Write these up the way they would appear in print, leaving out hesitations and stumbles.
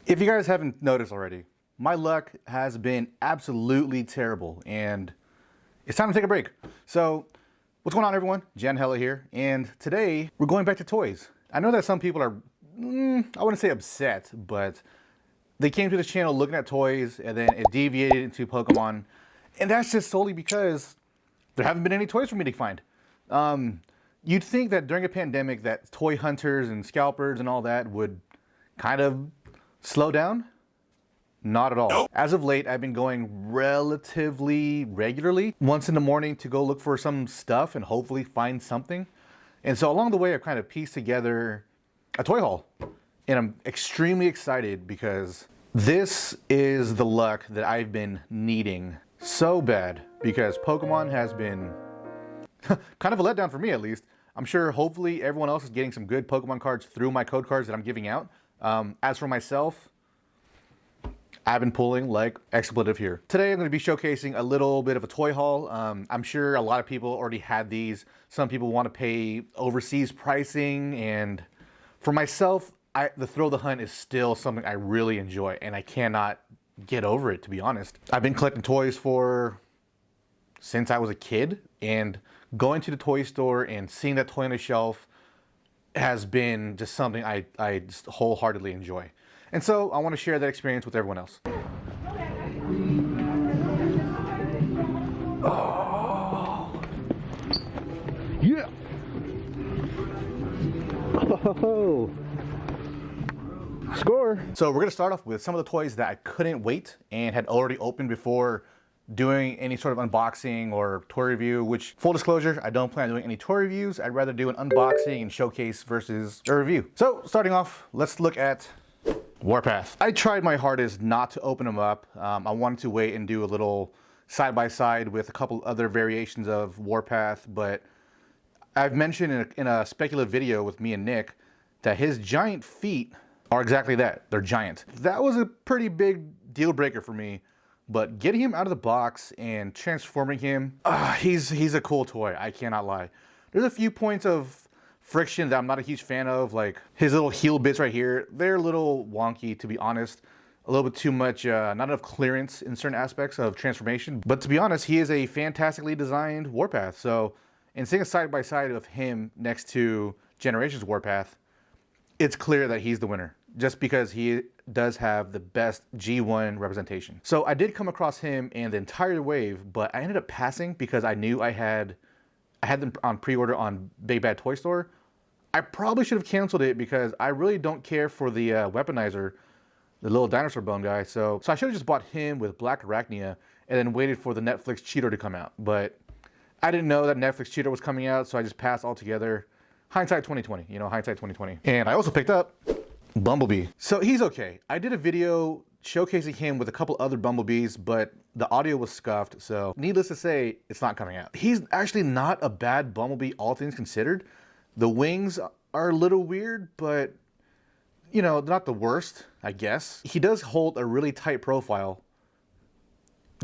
If you guys haven't noticed already, my luck has been absolutely terrible and it's time to take a break. So what's going on, everyone? Jan Hella here, and today we're going back to toys. I know that some people are, I wouldn't say upset, but they came to this channel looking at toys and then it deviated into Pokemon, and that's just solely because there haven't been any toys for me to find. You'd think that during a pandemic that toy hunters and scalpers and all that would kind of slow down. Not at all. Nope. As of late, I've been going relatively regularly, once in the morning, to go look for some stuff and hopefully find something. And so along the way, I've kind of pieced together a toy haul. And I'm extremely excited because this is the luck that I've been needing so bad, because Pokemon has been kind of a letdown for me, at least. I'm sure hopefully everyone else is getting some good Pokemon cards through my code cards that I'm giving out. As for myself, I've been pulling like expletive here. Today I'm going to be showcasing a little bit of a toy haul. I'm sure a lot of people already had these. Some people want to pay overseas pricing, and for myself, the thrill of the hunt is still something I really enjoy, and I cannot get over it, to be honest. I've been collecting toys since I was a kid, and going to the toy store and seeing that toy on the shelf has been just something I just wholeheartedly enjoy. And so I want to share that experience with everyone else. Oh. Yeah. Oh. Score. So we're going to start off with some of the toys that I couldn't wait and had already opened before doing any sort of unboxing or toy review, which, full disclosure, I don't plan on doing any toy reviews. I'd rather do an unboxing and showcase versus a review. So starting off, let's look at Warpath. I tried my hardest not to open them up. I wanted to wait and do a little side-by-side with a couple other variations of Warpath, but I've mentioned in a speculative video with me and Nick that his giant feet are exactly that. They're giant. That was a pretty big deal breaker for me. But getting him out of the box and transforming him, he's a cool toy, I cannot lie. There's a few points of friction that I'm not a huge fan of, like his little heel bits right here. They're a little wonky, to be honest. A little bit too much, not enough clearance in certain aspects of transformation. But to be honest, he is a fantastically designed Warpath. So, in seeing a side-by-side of him next to Generations Warpath, it's clear that he's the winner, just because he does have the best G1 representation. So I did come across him and the entire wave, but I ended up passing because I knew I had them on pre-order on Big Bad Toy Store. I probably should have canceled it because I really don't care for the weaponizer, the little dinosaur bone guy. So I should have just bought him with Black Arachnia and then waited for the Netflix Cheetor to come out. But I didn't know that Netflix Cheetor was coming out, so I just passed altogether. Hindsight 2020, hindsight 2020. And I also picked up Bumblebee. So he's okay. I did a video showcasing him with a couple other Bumblebees, but the audio was scuffed, so needless to say, it's not coming out. He's actually not a bad Bumblebee, all things considered. The wings are a little weird, but, not the worst, I guess. He does hold a really tight profile.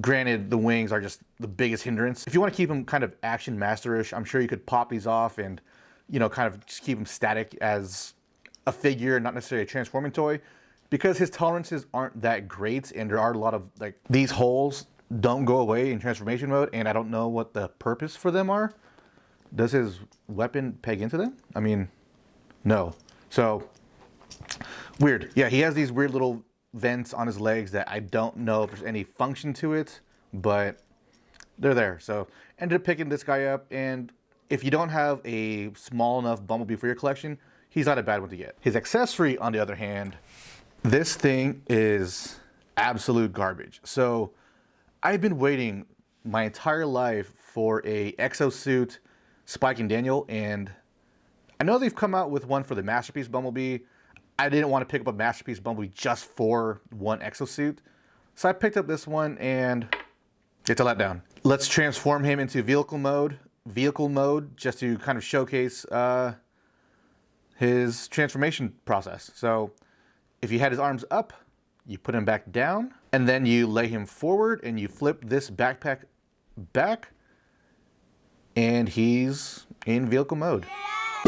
Granted, the wings are just the biggest hindrance. If you want to keep him kind of action masterish, I'm sure you could pop these off and, kind of just keep him static as a figure, not necessarily a transforming toy, because his tolerances aren't that great, and there are a lot of, these holes don't go away in transformation mode, and I don't know what the purpose for them are. Does his weapon peg into them? I mean, no. So, weird. Yeah, he has these weird little vents on his legs that I don't know if there's any function to it, but they're there. So, ended up picking this guy up, and if you don't have a small enough Bumblebee for your collection, he's not a bad one to get. His accessory, on the other hand, this thing is absolute garbage. So I've been waiting my entire life for a exosuit Spike and Daniel, and I know they've come out with one for the Masterpiece Bumblebee. I didn't want to pick up a Masterpiece Bumblebee just for one exosuit, so I picked up this one, and it's a letdown. Let's transform him into vehicle mode, just to kind of showcase his transformation process. So if you had his arms up, you put him back down, and then you lay him forward and you flip this backpack back, and he's in vehicle mode.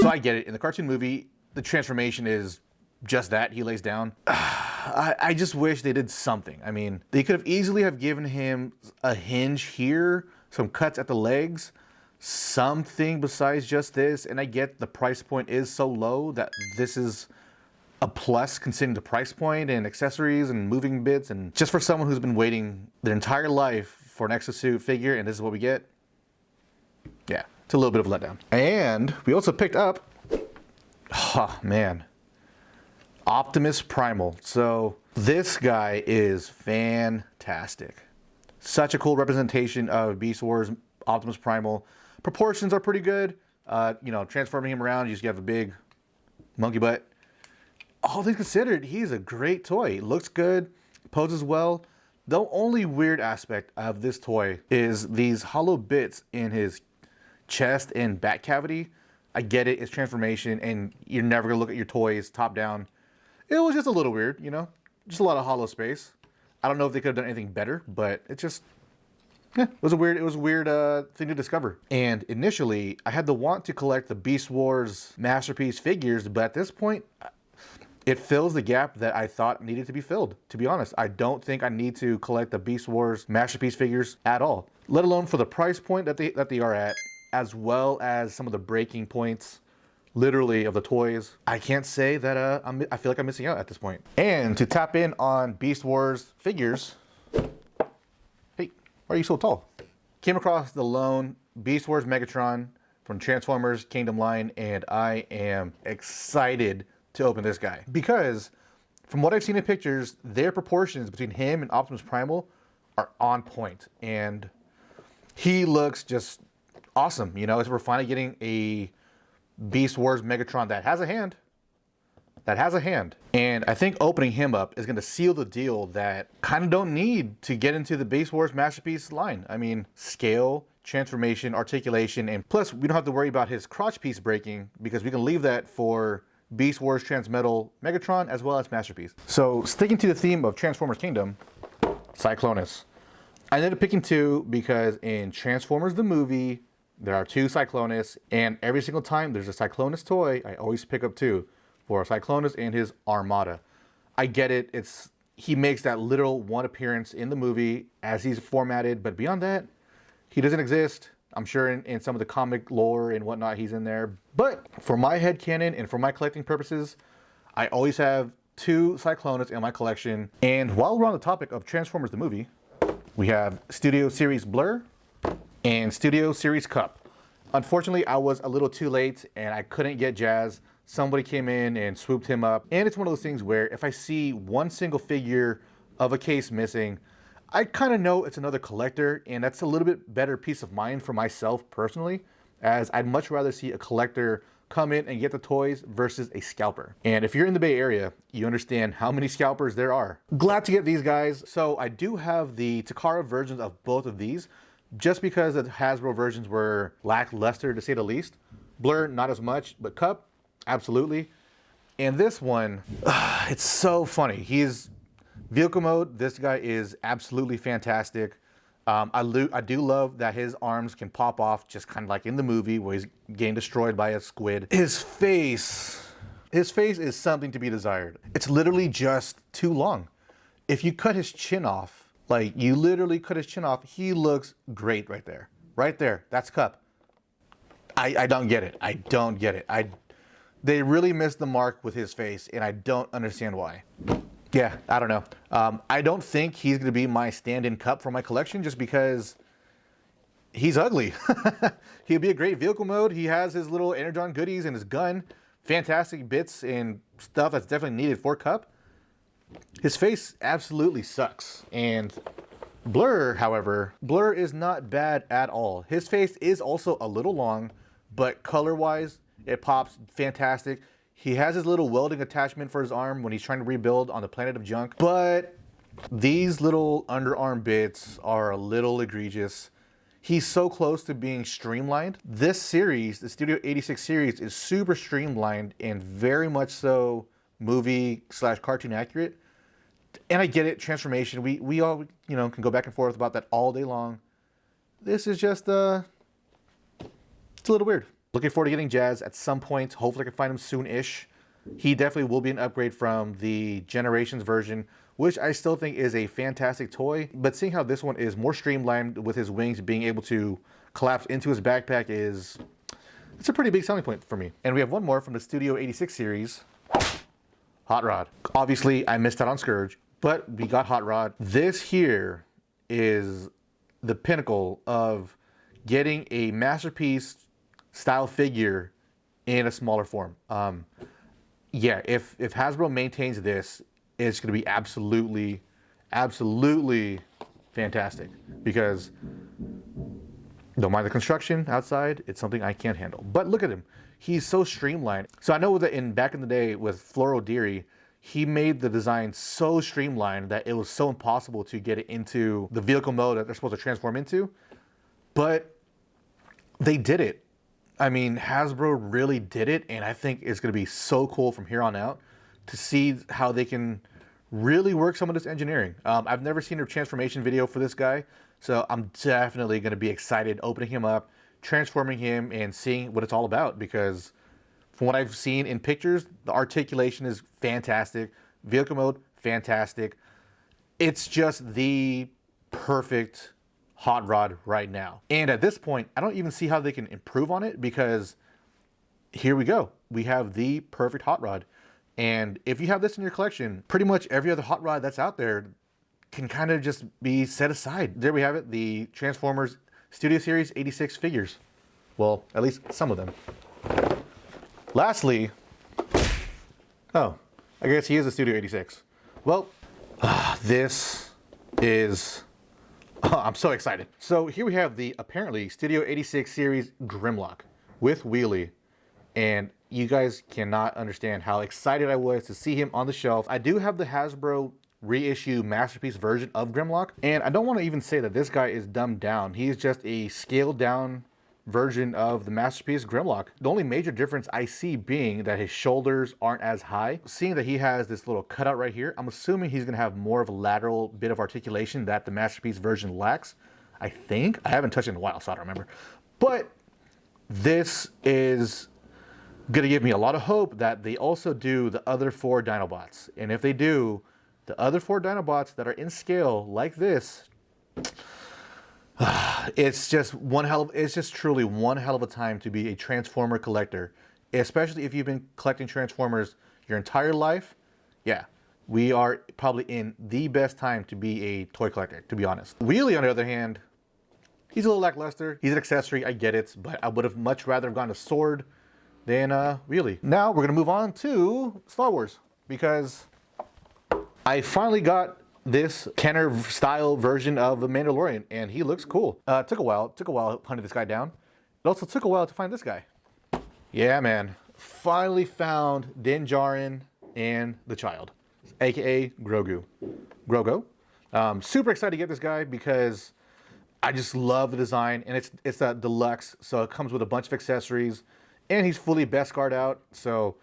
So I get it. In the cartoon movie, the transformation is just that, he lays down. I just wish they did something. I mean, they could have easily have given him a hinge here, some cuts at the legs, something besides just this. And I get the price point is so low that this is a plus considering the price point and accessories and moving bits. And just for someone who's been waiting their entire life for an Exosuit figure and this is what we get, yeah, it's a little bit of a letdown. And we also picked up, oh man, Optimus Primal. So this guy is fantastic. Such a cool representation of Beast Wars Optimus Primal. Proportions are pretty good. You know, transforming him around, you just have a big monkey butt. All things considered, he's a great toy. Looks good, poses well. The only weird aspect of this toy is these hollow bits in his chest and back cavity. I get it, it's transformation, and you're never gonna look at your toys top down. It was just a little weird, you know? Just a lot of hollow space. I don't know if they could have done anything better, but it just, yeah, it was a weird thing to discover. And initially, I had the want to collect the Beast Wars Masterpiece figures, but at this point, it fills the gap that I thought needed to be filled. To be honest, I don't think I need to collect the Beast Wars Masterpiece figures at all, let alone for the price point that they are at, as well as some of the breaking points, literally, of the toys. I can't say that I feel like I'm missing out at this point. And to tap in on Beast Wars figures, hey, why are you so tall? Came across the lone Beast Wars Megatron from Transformers Kingdom line, and I am excited to open this guy because from what I've seen in pictures, their proportions between him and Optimus Primal are on point, and he looks just awesome. You know, as we're finally getting a Beast Wars Megatron that has a hand. And I think opening him up is going to seal the deal that kind of don't need to get into the Beast Wars Masterpiece line. I mean, scale, transformation, articulation, and plus we don't have to worry about his crotch piece breaking because we can leave that for Beast Wars Transmetal Megatron as well as Masterpiece. So sticking to the theme of Transformers Kingdom, Cyclonus. I ended up picking two because in Transformers the movie, there are two Cyclonus, and every single time there's a Cyclonus toy, I always pick up two for Cyclonus and his Armada. I get it. He makes that literal one appearance in the movie as he's formatted, but beyond that, he doesn't exist. I'm sure in some of the comic lore and whatnot, he's in there. But for my headcanon and for my collecting purposes, I always have two Cyclonus in my collection. And while we're on the topic of Transformers the movie, we have Studio Series Blur and Studio Series Cup. Unfortunately, I was a little too late and I couldn't get Jazz. Somebody came in and swooped him up. And it's one of those things where if I see one single figure of a case missing, I kind of know it's another collector, and that's a little bit better peace of mind for myself personally, as I'd much rather see a collector come in and get the toys versus a scalper. And if you're in the Bay Area, you understand how many scalpers there are. Glad to get these guys. So I do have the Takara versions of both of these, just because the Hasbro versions were lackluster to say the least. Blur, not as much, but Cup, absolutely. And this one, it's so funny. He's vehicle mode. This guy is absolutely fantastic. I do love that his arms can pop off, just kind of like in the movie where he's getting destroyed by a squid. His face is something to be desired. It's literally just too long. If you cut his chin off, like you literally cut his chin off, he looks great right there. Right there, that's Cup. I don't get it. I don't get it. They really missed the mark with his face, and I don't understand why. Yeah, I don't know. I don't think he's going to be my stand-in Cup for my collection just because he's ugly. He'd be a great vehicle mode. He has his little Energon goodies and his gun. Fantastic bits and stuff that's definitely needed for Cup. His face absolutely sucks. And Blur, however, Blur is not bad at all. His face is also a little long, but color-wise, it pops fantastic. He has his little welding attachment for his arm when he's trying to rebuild on the planet of junk. But these little underarm bits are a little egregious. He's so close to being streamlined. This series, the Studio 86 series, is super streamlined and very much so movie/cartoon accurate. And I get it, transformation. We all, can go back and forth about that all day long. This is just it's a little weird. Looking forward to getting Jazz at some point. Hopefully I can find him soon-ish. he definitely will be an upgrade from the Generations version, which I still think is a fantastic toy. But seeing how this one is more streamlined with his wings being able to collapse into his backpack it's a pretty big selling point for me. And we have one more from the Studio 86 series, Hot Rod. Obviously, I missed out on Scourge, but we got Hot Rod. This here is the pinnacle of getting a masterpiece style figure in a smaller form. Yeah, if Hasbro maintains this, it's going to be absolutely fantastic, because don't mind the construction outside, it's something I can't handle. But look at him, he's so streamlined. So I know that back in the day with Floro Deary, he made the design so streamlined that it was so impossible to get it into the vehicle mode that they're supposed to transform into. But they did it. I mean, Hasbro really did it, and I think it's going to be so cool from here on out to see how they can really work some of this engineering. I've never seen a transformation video for this guy, so I'm definitely going to be excited opening him up, transforming him, and seeing what it's all about, because from what I've seen in pictures, the articulation is fantastic. Vehicle mode, fantastic. It's just the perfect Hot Rod right now. And at this point, I don't even see how they can improve on it, because here we go. We have the perfect Hot Rod. And if you have this in your collection, pretty much every other Hot Rod that's out there can kind of just be set aside. There we have it, the Transformers Studio Series 86 figures. Well, at least some of them. Lastly, oh, I guess he is a Studio 86. Well, this is, I'm so excited. So here we have the apparently Studio 86 series Grimlock with Wheelie. And you guys cannot understand how excited I was to see him on the shelf. I do have the Hasbro reissue masterpiece version of Grimlock. And I don't want to even say that this guy is dumbed down. He's just a scaled down version of the masterpiece Grimlock. The only major difference I see being that his shoulders aren't as high. Seeing that he has this little cutout right here, I'm assuming he's gonna have more of a lateral bit of articulation that the masterpiece version lacks. I think. I haven't touched it in a while, so I don't remember. But this is gonna give me a lot of hope that they also do the other 4 Dinobots. And if they do, the other 4 Dinobots that are in scale like this, it's just truly one hell of a time to be a Transformer collector, especially if you've been collecting Transformers your entire life. Yeah, we are probably in the best time to be a toy collector, to be honest. Wheelie, on the other hand, he's a little lackluster. He's an accessory, I get it, but I would have much rather gone to Sword than Wheelie. Now we're gonna move on to Star Wars, because I finally got this Kenner style version of the Mandalorian, and he looks cool. Took a while hunting this guy down. It also took a while to find this guy. Yeah, man. Finally found Din Djarin and the child, aka Grogu. Super excited to get this guy because I just love the design, and it's a deluxe, so it comes with a bunch of accessories, and he's fully Beskar out, so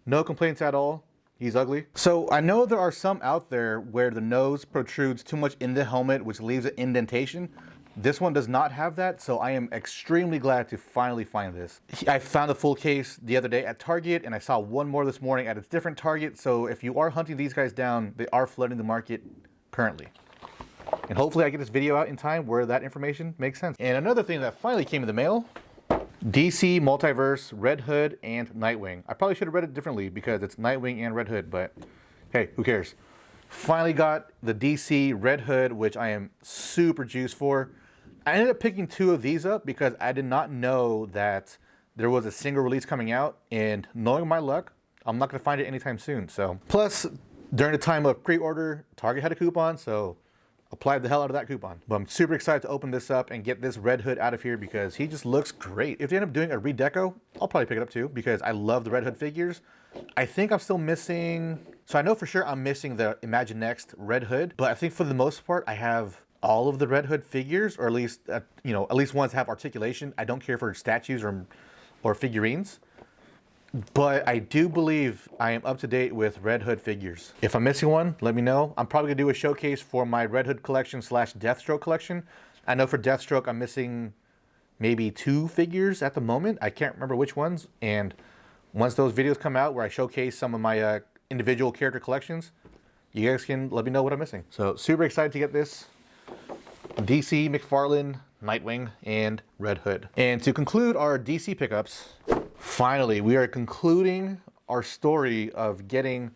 no complaints at all. He's ugly. So I know there are some out there where the nose protrudes too much in the helmet, which leaves an indentation. This one does not have that, so I am extremely glad to finally find this. I found a full case the other day at Target, and I saw one more this morning at a different Target. So if you are hunting these guys down, they are flooding the market currently. And hopefully I get this video out in time where that information makes sense. And another thing that finally came in the mail, DC Multiverse, Red Hood and Nightwing. I probably should have read it differently because it's Nightwing and Red Hood, but hey, who cares? Finally got the DC Red Hood, which I am super juiced for. I ended up picking 2 of these up because I did not know that there was a single release coming out, and knowing my luck, I'm not going to find it anytime soon. So, plus, during the time of pre-order, Target had a coupon, so applied the hell out of that coupon. But I'm super excited to open this up and get this Red Hood out of here because he just looks great. If they end up doing a redeco, I'll probably pick it up too because I love the Red Hood figures. I think I'm still missing, so I know for sure I'm missing the Imagine Next Red Hood, but I think for the most part I have all of the Red Hood figures, or at least at least ones have articulation. I don't care for statues or figurines. But I do believe I am up to date with Red Hood figures. If I'm missing one, let me know. I'm probably gonna do a showcase for my Red Hood collection / Deathstroke collection. I know for Deathstroke, I'm missing maybe 2 figures at the moment. I can't remember which ones. And Once those videos come out where I showcase some of my individual character collections, you guys can let me know what I'm missing. So super excited to get this. DC, McFarlane, Nightwing, and Red Hood. And to conclude our DC pickups, finally, we are concluding our story of getting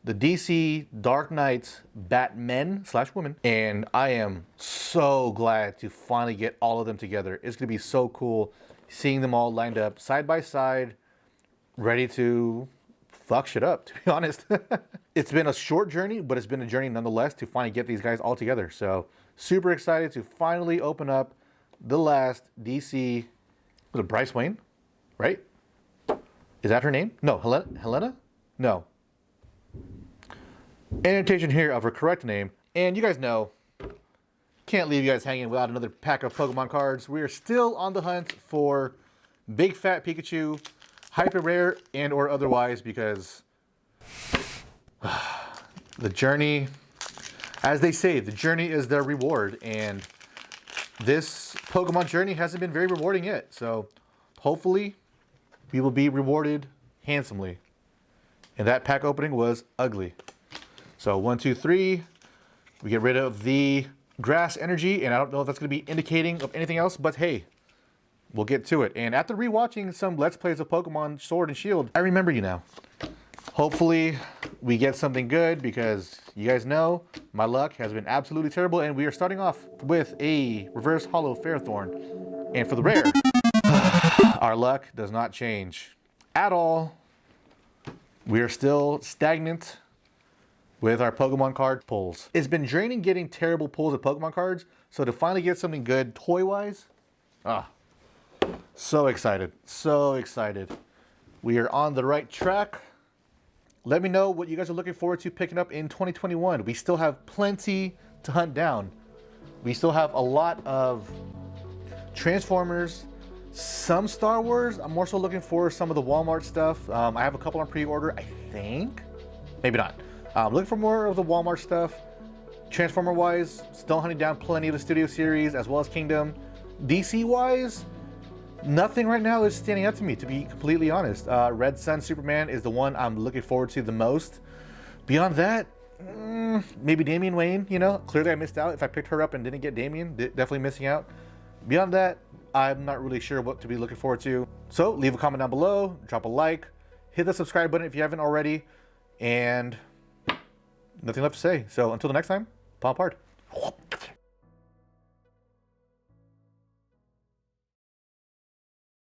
the DC Dark Knight Batmen/women. And I am so glad to finally get all of them together. It's gonna be so cool seeing them all lined up side by side, ready to fuck shit up, to be honest. It's been a short journey, but it's been a journey nonetheless to finally get these guys all together. So super excited to finally open up the last DC, was it Bryce Wayne, right? Is that her name? No, Helena? No. Annotation here of her correct name. And you guys know, can't leave you guys hanging without another pack of Pokemon cards. We are still on the hunt for Big Fat Pikachu, hyper rare and or otherwise, because the journey, as they say, the journey is their reward, and this Pokemon journey hasn't been very rewarding yet. So hopefully we will be rewarded handsomely. And that pack opening was ugly. So 1, 2, 3, we get rid of the grass energy, and I don't know if that's going to be indicating of anything else, but hey, we'll get to it. And after rewatching some Let's Plays of Pokemon Sword and Shield, I remember you now. Hopefully we get something good, because you guys know my luck has been absolutely terrible, and we are starting off with a reverse holo Fairthorn. And for the rare, our luck does not change at all. We are still stagnant with our Pokemon card pulls. It's been draining getting terrible pulls of Pokemon cards, so to finally get something good toy-wise, so excited, so excited. We are on the right track. Let me know what you guys are looking forward to picking up in 2021. We still have plenty to hunt down. We still have a lot of Transformers, some Star Wars. I'm more so looking for some of the Walmart stuff. I have a couple on pre-order, I think. Maybe not. Looking for more of the Walmart stuff. Transformer-wise, still hunting down plenty of the Studio Series as well as Kingdom. DC-wise, nothing right now is standing out to me, to be completely honest. Red Sun Superman is the one I'm looking forward to the most. Beyond that, maybe Damian Wayne, you know. Clearly I missed out. If I picked her up and didn't get Damian, definitely missing out. Beyond that, I'm not really sure what to be looking forward to. So leave a comment down below, drop a like, hit the subscribe button if you haven't already, and nothing left to say. So until the next time, pop hard.